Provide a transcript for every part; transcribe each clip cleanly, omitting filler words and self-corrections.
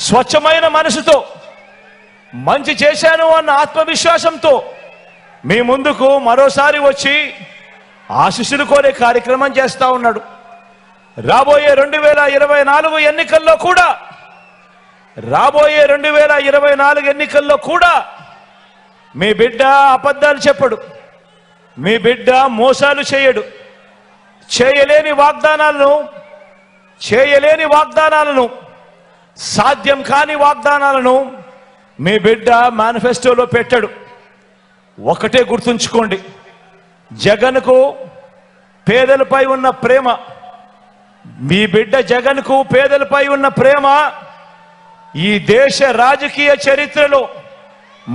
స్వచ్ఛమైన మనసుతో మంచి చేశాను అన్న ఆత్మవిశ్వాసంతో మీ ముందుకు మరోసారి వచ్చి ఆశీస్సులు కోరే కార్యక్రమం చేస్తా ఉన్నాడు. రాబోయే 2024 ఎన్నికల్లో కూడా మీ బిడ్డ అబద్ధాలు చెప్పడు, మీ బిడ్డ మోసాలు చేయడు. చేయలేని వాగ్దానాలను సాధ్యం కాని వాగ్దానాలను మీ బిడ్డ మేనిఫెస్టోలో పెట్టాడు. ఒకటే గుర్తుంచుకోండి, జగన్కు పేదలపై ఉన్న ప్రేమ, మీ బిడ్డ జగన్కు పేదలపై ఉన్న ప్రేమ ఈ దేశ రాజకీయ చరిత్రలో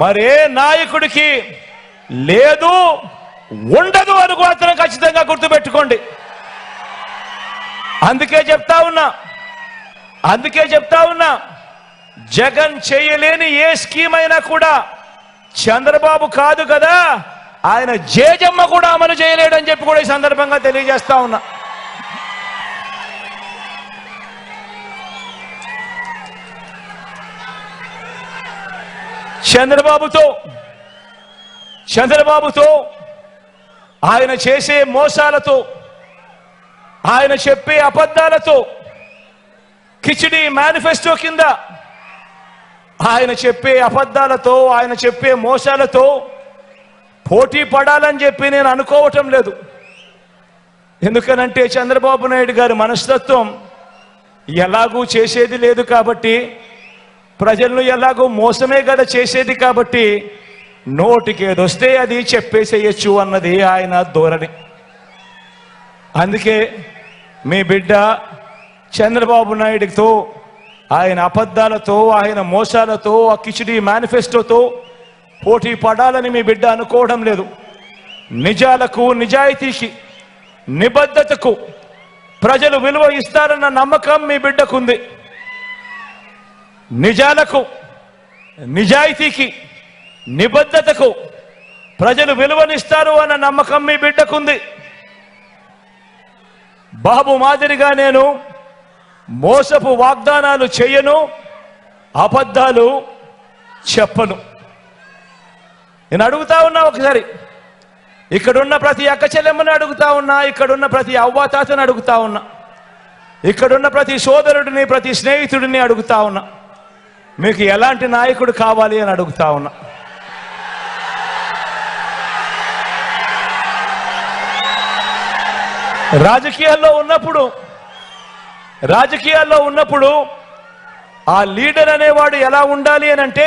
మరే నాయకుడికి లేదు, ఉండదు అని మాత్రం ఖచ్చితంగా గుర్తుపెట్టుకోండి. అందుకే చెప్తా ఉన్నా జగన్ చేయలేని ఏ స్కీమ్ అయినా కూడా చంద్రబాబు కాదు కదా, ఆయన జేజమ్మ కూడా అమలు చేయలేడని చెప్పి కూడా ఈ సందర్భంగా తెలియజేస్తా ఉన్నా. చంద్రబాబుతో ఆయన చేసే మోసాలతో, ఆయన చెప్పే అబద్ధాలతో, కిచిడి మేనిఫెస్టో కింద ఆయన చెప్పే అబద్ధాలతో, ఆయన చెప్పే మోసాలతో పోటీ పడాలని చెప్పి నేను అనుకోవటం లేదు. ఎందుకనంటే చంద్రబాబు నాయుడు గారి మనస్తత్వం ఎలాగూ చేసేది లేదు కాబట్టి, ప్రజలను ఎలాగో మోసమే కదా చేసేది కాబట్టి, నోటికి ఏదొస్తే అది చెప్పేసేయచ్చు అన్నది ఆయన ధోరణి. అందుకే మీ బిడ్డ చంద్రబాబు నాయుడితో, ఆయన అబద్ధాలతో, ఆయన మోసాలతో, ఆ కిచిడి మేనిఫెస్టోతో పోటీ పడాలని మీ బిడ్డ అనుకోవడం లేదు. నిజాలకు, నిజాయితీకి, నిబద్ధతకు ప్రజలు విలువ ఇస్తారన్న నమ్మకం మీ బిడ్డకుంది. నిజాలకు, నిజాయితీకి, నిబద్ధతకు ప్రజలు విలువనిస్తారు అన్న నమ్మకం మీ బిడ్డకుంది. బాబు మాదిరిగా నేను మోసపు వాగ్దానాలు చేయను, అబద్ధాలు చెప్పను. నేను అడుగుతా ఉన్నా, ఒకసారి ఇక్కడున్న ప్రతి అక్క చెల్లెమ్మని అడుగుతా ఉన్నా, ఇక్కడున్న ప్రతి అవ్వాతాతని అడుగుతా ఉన్నా, ఇక్కడున్న ప్రతి సోదరుడిని, ప్రతి స్నేహితుడిని అడుగుతా ఉన్నా, మీకు ఎలాంటి నాయకుడు కావాలి అని అడుగుతా ఉన్నా. రాజకీయాల్లో ఉన్నప్పుడు ఆ లీడర్ అనేవాడు ఎలా ఉండాలి అని అంటే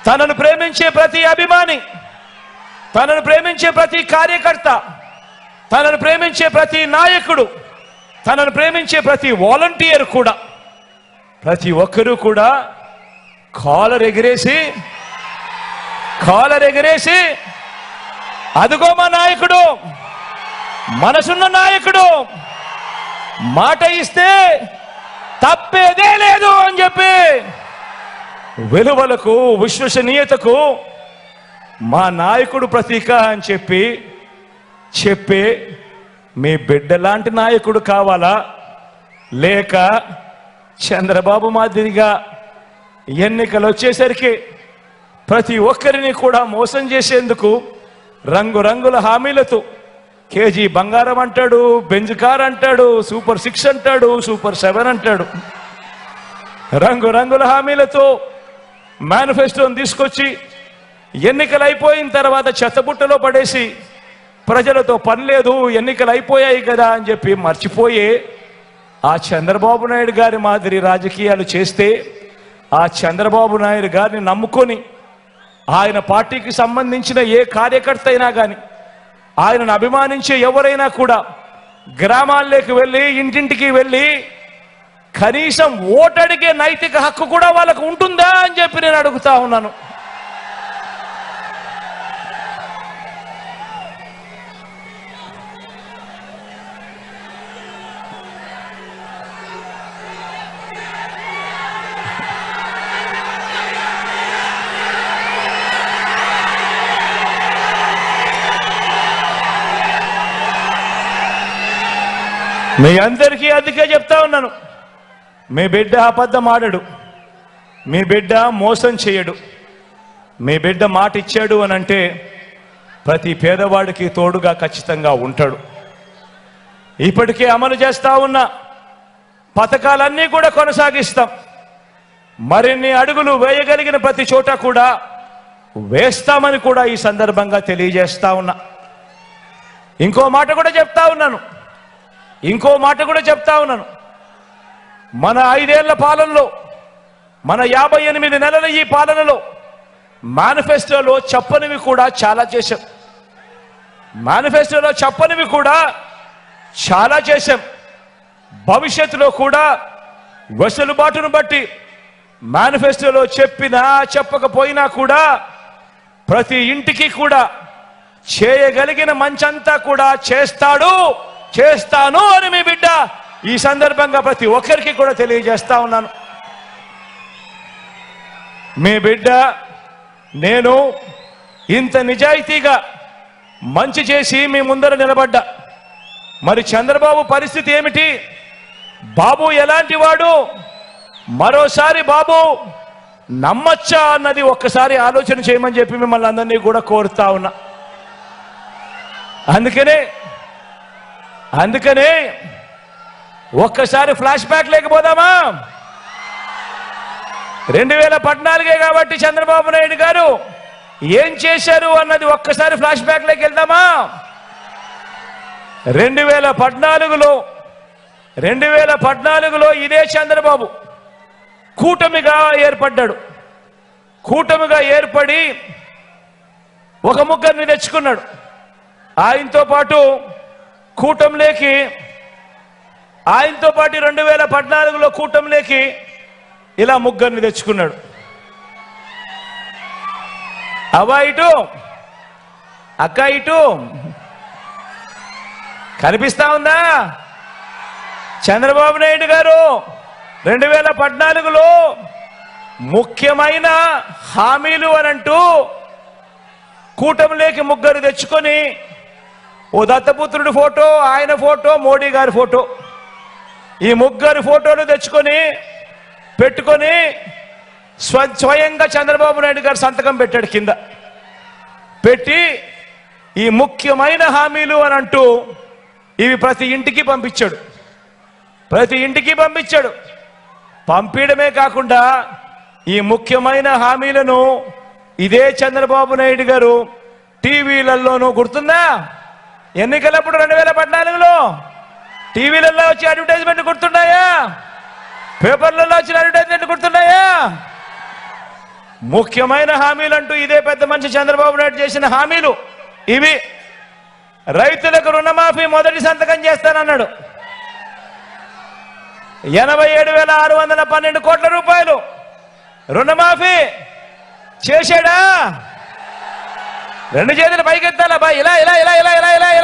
తనను ప్రేమించే ప్రతి అభిమాని, తనను ప్రేమించే ప్రతి కార్యకర్త, తనను ప్రేమించే ప్రతి నాయకుడు, తనను ప్రేమించే ప్రతి వాలంటీర్ కూడా, ప్రతి ఒక్కరూ కూడా కాలర్ ఎగిరేసి అదుగో మా నాయకుడు, మనసున్న నాయకుడు, మాట ఇస్తే తప్పేదే లేదు అని చెప్పి విలువలకు, విశ్వసనీయతకు మా నాయకుడు ప్రతీక అని చెప్పే మీ బిడ్డ లాంటి నాయకుడు కావాలా, లేక చంద్రబాబు మాదిరిగా ఎన్నికలు వచ్చేసరికి ప్రతి ఒక్కరిని కూడా మోసం చేసేందుకు రంగురంగుల హామీలతో కేజీ బంగారం అంటాడు, బెంజ్ కార్ అంటాడు, సూపర్ 6 అంటాడు, సూపర్ 7 అంటాడు, రంగురంగుల హామీలతో మేనిఫెస్టోని తీసుకొచ్చి ఎన్నికలు అయిపోయిన తర్వాత చెత్తబుట్టలో పడేసి ప్రజలతో పని లేదు, ఎన్నికలు అయిపోయాయి కదా అని చెప్పి మర్చిపోయే ఆ చంద్రబాబు నాయుడు గారి మాదిరి రాజకీయాలు చేస్తే, ఆ చంద్రబాబు నాయుడు గారిని నమ్ముకొని ఆయన పార్టీకి సంబంధించిన ఏ కార్యకర్త అయినా కానీ, ఆయనను అభిమానించే ఎవరైనా కూడా గ్రామాల్లోకి వెళ్ళి, ఇంటింటికి వెళ్ళి కనీసం ఓటడిగే నైతిక హక్కు కూడా వాళ్ళకు ఉంటుందా అని చెప్పి నేను అడుగుతా ఉన్నాను. మీ అందరికీ అందుకే చెప్తా ఉన్నాను, మీ బిడ్డ అబద్ధం ఆడడు, మీ బిడ్డ మోసం చేయడు, మీ బిడ్డ మాట ఇచ్చాడు అని అంటే ప్రతి పేదవాడికి తోడుగా ఖచ్చితంగా ఉంటాడు. ఇప్పటికే అమలు చేస్తా ఉన్న పథకాలన్నీ కూడా కొనసాగిస్తాం. మరిన్ని అడుగులు వేయగలిగిన ప్రతి చోట కూడా వేస్తామని కూడా ఈ సందర్భంగా తెలియజేస్తా ఉన్నా. ఇంకో మాట కూడా చెప్తా ఉన్నాను, మన 5 ఏళ్ల పాలనలో, మన 58 నెలల ఈ పాలనలో మేనిఫెస్టోలో చెప్పనివి కూడా చాలా చేశాం. మేనిఫెస్టోలో చెప్పనివి కూడా చాలా చేశాం. భవిష్యత్తులో కూడా వెసులుబాటును బట్టి మేనిఫెస్టోలో చెప్పినా చెప్పకపోయినా కూడా ప్రతి ఇంటికి కూడా చేయగలిగిన మంచంతా కూడా చేస్తాను అని మీ బిడ్డ ఈ సందర్భంగా ప్రతి ఒక్కరికి కూడా తెలియజేస్తా ఉన్నాను. మీ బిడ్డ నేను ఇంత నిజాయితీగా మంచి చేసి మీ ముందర నిలబడ్డా. మరి చంద్రబాబు పరిస్థితి ఏమిటి? బాబు ఎలాంటి వాడు? మరోసారి బాబు నమ్మచ్చా అన్నది ఒక్కసారి ఆలోచన చేయమని చెప్పి మిమ్మల్ని అందరినీ కూడా కోరుతా ఉన్నా. అందుకనే ఒక్కసారి ఫ్లాష్ బ్యాక్ లేకపోదామా? 2014 కాబట్టి చంద్రబాబు నాయుడు గారు ఏం చేశారు అన్నది ఒక్కసారి ఫ్లాష్ బ్యాక్ లోకి వెళ్దామా? 2014లో ఇదే చంద్రబాబు కూటమిగా ఏర్పడి ఒక ముగ్గురిని తెచ్చుకున్నాడు. ఆయనతో పాటు 2014లో కూటమిలోకి ఇలా ముగ్గురిని తెచ్చుకున్నాడు. అవ్వ ఇటు, అక్క ఇటు, కనిపిస్తా ఉందా? చంద్రబాబు నాయుడు గారు 2014లో ముఖ్యమైన హామీలు అనంటూ కూటమిలోకి ముగ్గురు తెచ్చుకొని, ఓ దత్తపుత్రుడి ఫోటో, ఆయన ఫోటో, మోడీ గారి ఫోటో, ఈ ముగ్గురు ఫోటోలు తెచ్చుకొని పెట్టుకొని స్వయంగా చంద్రబాబు నాయుడు గారు సంతకం పెట్టాడు. కింద పెట్టి ఈ ముఖ్యమైన హామీలు అని అంటూ ఇవి ప్రతి ఇంటికి పంపించాడు. పంపించడమే కాకుండా ఈ ముఖ్యమైన హామీలను ఇదే చంద్రబాబు నాయుడు గారు టీవీలలోనూ, గుర్తుందా? ఎన్నికలప్పుడు 2014లో టీవీలలో వచ్చే అడ్వర్టైజ్మెంట్ గుర్తున్నాయా? పేపర్లలో వచ్చిన అడ్వర్టైజ్మెంట్ గుర్తున్నాయా? ముఖ్యమైన హామీలు అంటూ ఇదే పెద్ద మనిషి చంద్రబాబు నాయుడు చేసిన హామీలు ఇవి. రైతులకు రుణమాఫీ మొదటి సంతకం చేస్తానన్నాడు. 87,612 కోట్ల రూపాయలు రుణమాఫీ చేశాడా? రెండు చేతులు పైకెత్తాలా బా, ఇలా ఇలా ఇలా ఇలా ఇలా ఇలా ఇలా